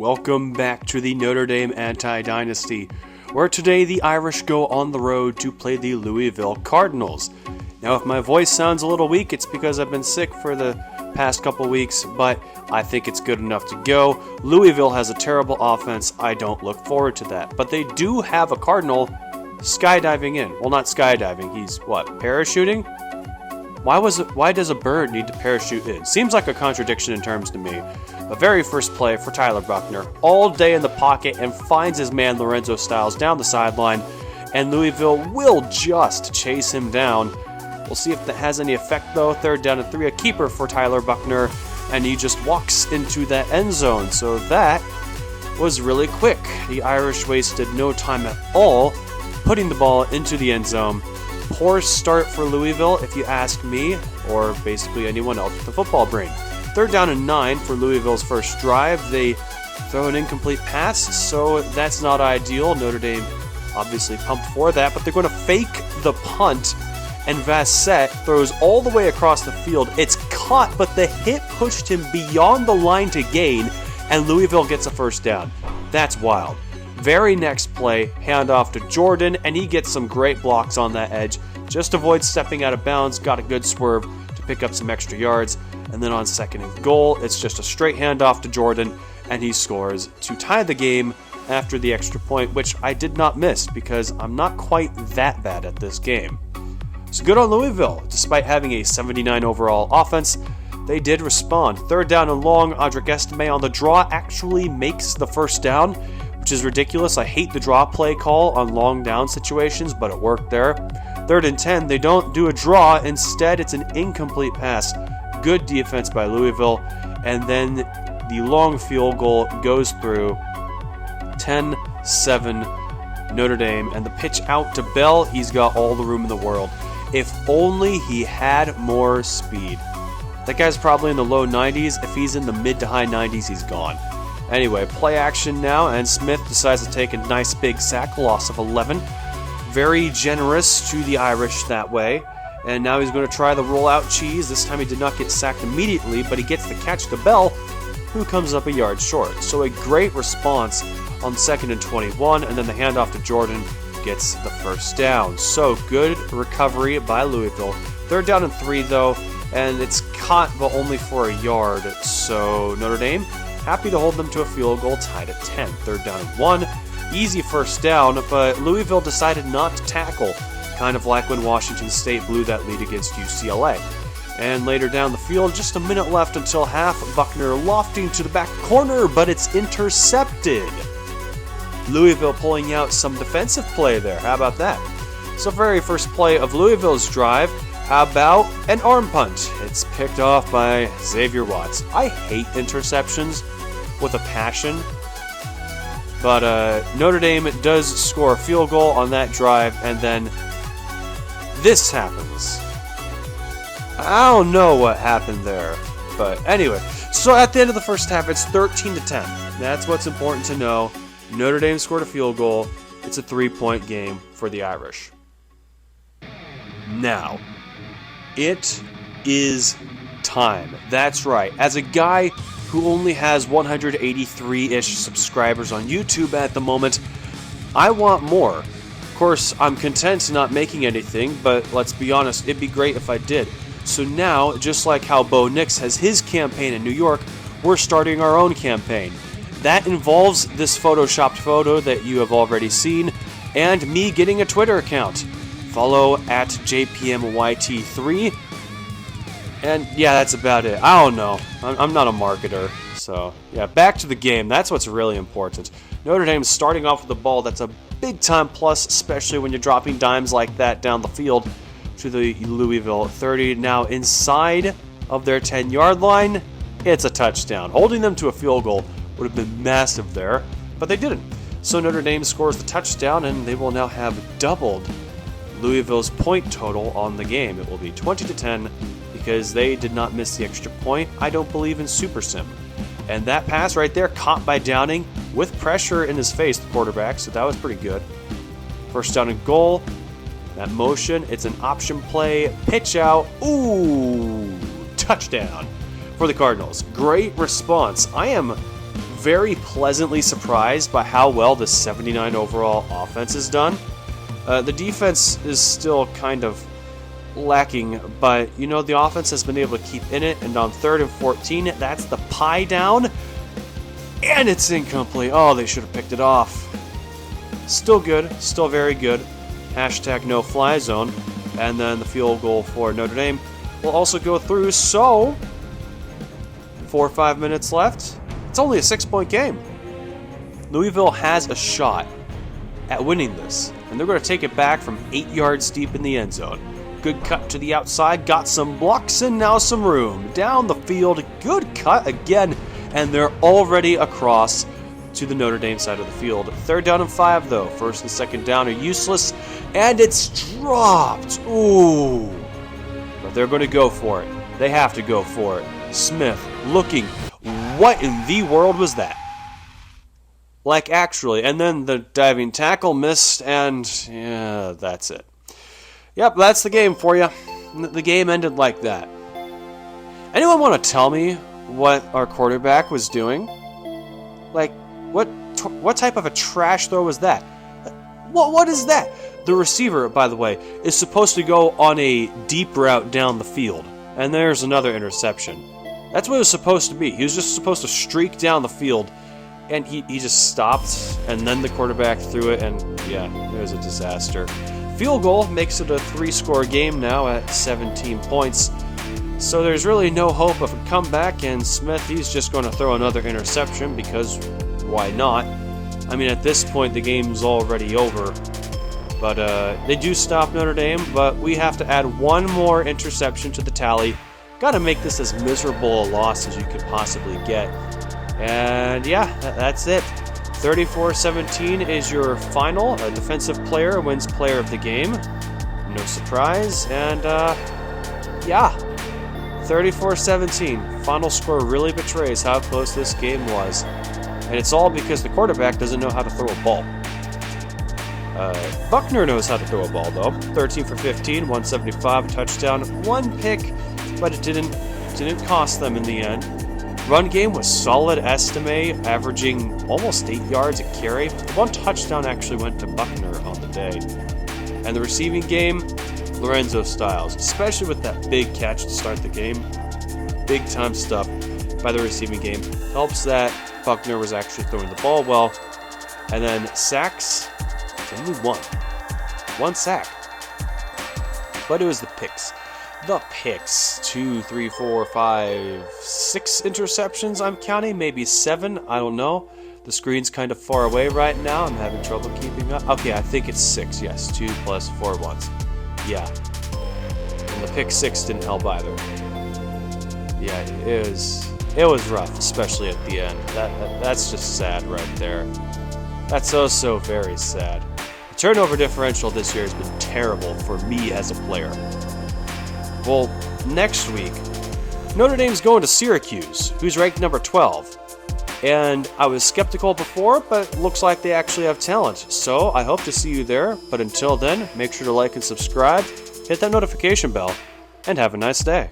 Welcome back to the Notre Dame Anti-Dynasty, where today the Irish go on the road to play the Louisville Cardinals. Now, if my voice sounds a little weak, it's because I've been sick for the past couple weeks, but I think it's good enough to go. Louisville has a terrible offense. I don't look forward to that. But they do have a Cardinal skydiving in. Well, not skydiving. He's, parachuting? Why does a bird need to parachute in? Seems like a contradiction in terms to me. The very first play for Tyler Buchner, all day in the pocket and finds his man Lorenzo Styles down the sideline, and Louisville will just chase him down. We'll see if that has any effect though. 3rd down and 3, a keeper for Tyler Buchner, and he just walks into that end zone. So that was really quick. The Irish wasted no time at all putting the ball into the end zone. Poor start for Louisville, if you ask me, or basically anyone else with a football brain. 3rd down and 9 for Louisville's first drive. They throw an incomplete pass, so that's not ideal. Notre Dame obviously pumped for that, but they're going to fake the punt, and Vassett throws all the way across the field. It's caught, but the hit pushed him beyond the line to gain, and Louisville gets a first down. That's wild. Very next play, handoff to Jordan, and he gets some great blocks on that edge. Just avoids stepping out of bounds, got a good swerve to pick up some extra yards. And then on 2nd and goal, it's just a straight handoff to Jordan, and he scores to tie the game after the extra point, which I did not miss because I'm not quite that bad at this game. So good on Louisville. Despite having a 79 overall offense, they did respond. 3rd down and long, Audric Estime on the draw actually makes the first down, which is ridiculous. I hate the draw play call on long down situations, but it worked there. 3rd and 10, they don't do a draw. Instead, it's an incomplete pass. Good defense by Louisville, and then the long field goal goes through. 10-7 Notre Dame, and the pitch out to Bell. He's got all the room in the world. If only he had more speed. That guy's probably in the low 90s. If he's in the mid to high 90s, he's gone. Anyway, play action now, and Smith decides to take a nice big sack, loss of 11. Very generous to the Irish that way. And now he's going to try the rollout cheese. This time he did not get sacked immediately, but he gets the catch to Bell, who comes up a yard short. So a great response on 2nd and 21, and then the handoff to Jordan gets the first down. So good recovery by Louisville. 3rd down and 3 though, and it's caught but only for a yard. So Notre Dame happy to hold them to a field goal, tied at 10. 3rd down and 1, easy first down, but Louisville decided not to tackle. Kind of like when Washington State blew that lead against UCLA. And later down the field, just a minute left until half, Buchner lofting to the back corner, but it's intercepted. Louisville pulling out some defensive play there. How about that? So very first play of Louisville's drive, how about an arm punt? It's picked off by Xavier Watts. I hate interceptions with a passion. But Notre Dame does score a field goal on that drive, and then this happens. I don't know what happened there, but anyway. So at the end of the first half, it's 13-10. That's what's important to know. Notre Dame scored a field goal. It's a 3-point game for the Irish. Now, it is time. That's right. As a guy who only has 183-ish subscribers on YouTube at the moment, I want more. Of course, I'm content not making anything, but let's be honest, it'd be great if I did. So now, just like how Bo Nix has his campaign in New York, we're starting our own campaign. That involves this photoshopped photo that you have already seen, and me getting a Twitter account. Follow at JPMYT3. And yeah, that's about it. I don't know. I'm not a marketer. So yeah, back to the game. That's what's really important. Notre Dame starting off with the ball. That's a big time plus, especially when you're dropping dimes like that down the field to the Louisville 30. Now inside of their 10-yard line, it's a touchdown. Holding them to a field goal would have been massive there, but they didn't. So Notre Dame scores the touchdown, and they will now have doubled Louisville's point total on the game. It will be 20-10 because they did not miss the extra point. I don't believe in Super Sim. And that pass right there, caught by Downing with pressure in his face, the quarterback, so that was pretty good. First down and goal. That motion, it's an option play. Pitch out. Ooh, touchdown for the Cardinals. Great response. I am very pleasantly surprised by how well the 79 overall offense is done. The defense is still kind of lacking, but you know, the offense has been able to keep in it, and on 3rd and 14, that's the pie down, and it's incomplete. Oh, they should have picked it off. Still good, still very good. Hashtag no fly zone, and then the field goal for Notre Dame will also go through, so 4 or 5 minutes left. It's only a 6-point game. Louisville has a shot at winning this, and they're going to take it back from 8 yards deep in the end zone. Good cut to the outside, got some blocks and now some room. Down the field, good cut again, and they're already across to the Notre Dame side of the field. 3rd down and 5 though. 1st and 2nd down are useless, and it's dropped. Ooh. But they're going to go for it. They have to go for it. Smith looking. What in the world was that? Like, actually. And then the diving tackle missed, and yeah, that's it. Yep, that's the game for you. The game ended like that. Anyone want to tell me what our quarterback was doing? Like, what type of a trash throw was that? What is that? The receiver, by the way, is supposed to go on a deep route down the field. And there's another interception. That's what it was supposed to be. He was just supposed to streak down the field, and he just stopped, and then the quarterback threw it, and yeah, it was a disaster. Field goal makes it a 3-score game now at 17 points. So there's really no hope of a comeback, and Smith, he's just going to throw another interception because why not? I mean, at this point, the game's already over. But they do stop Notre Dame, but we have to add one more interception to the tally. Got to make this as miserable a loss as you could possibly get. And yeah, that's it. 34-17 is your final. A defensive player wins player of the game. No surprise. And yeah, 34-17. Final score really betrays how close this game was. And it's all because the quarterback doesn't know how to throw a ball. Buckner knows how to throw a ball, though. 13 for 15, 175, touchdown, 1 pick, but it didn't cost them in the end. Run game was solid estimate, averaging almost 8 yards a carry. The 1 touchdown actually went to Buckner on the day. And the receiving game, Lorenzo Styles, especially with that big catch to start the game. Big time stuff by the receiving game. Helps that Buckner was actually throwing the ball well. And then sacks, only 1. 1 sack. But it was the picks. The picks. 2, 3, 4, 5, 6 interceptions I'm counting. Maybe 7. I don't know. The screen's kind of far away right now. I'm having trouble keeping up. Okay, I think it's 6. Yes, 2 plus 4 ones. Yeah. And the pick 6 didn't help either. Yeah, it was rough, especially at the end. That's just sad right there. That's so very sad. The turnover differential this year has been terrible for me as a player. Well, next week, Notre Dame's going to Syracuse, who's ranked number 12. And I was skeptical before, but looks like they actually have talent. So I hope to see you there. But until then, make sure to like and subscribe, hit that notification bell, and have a nice day.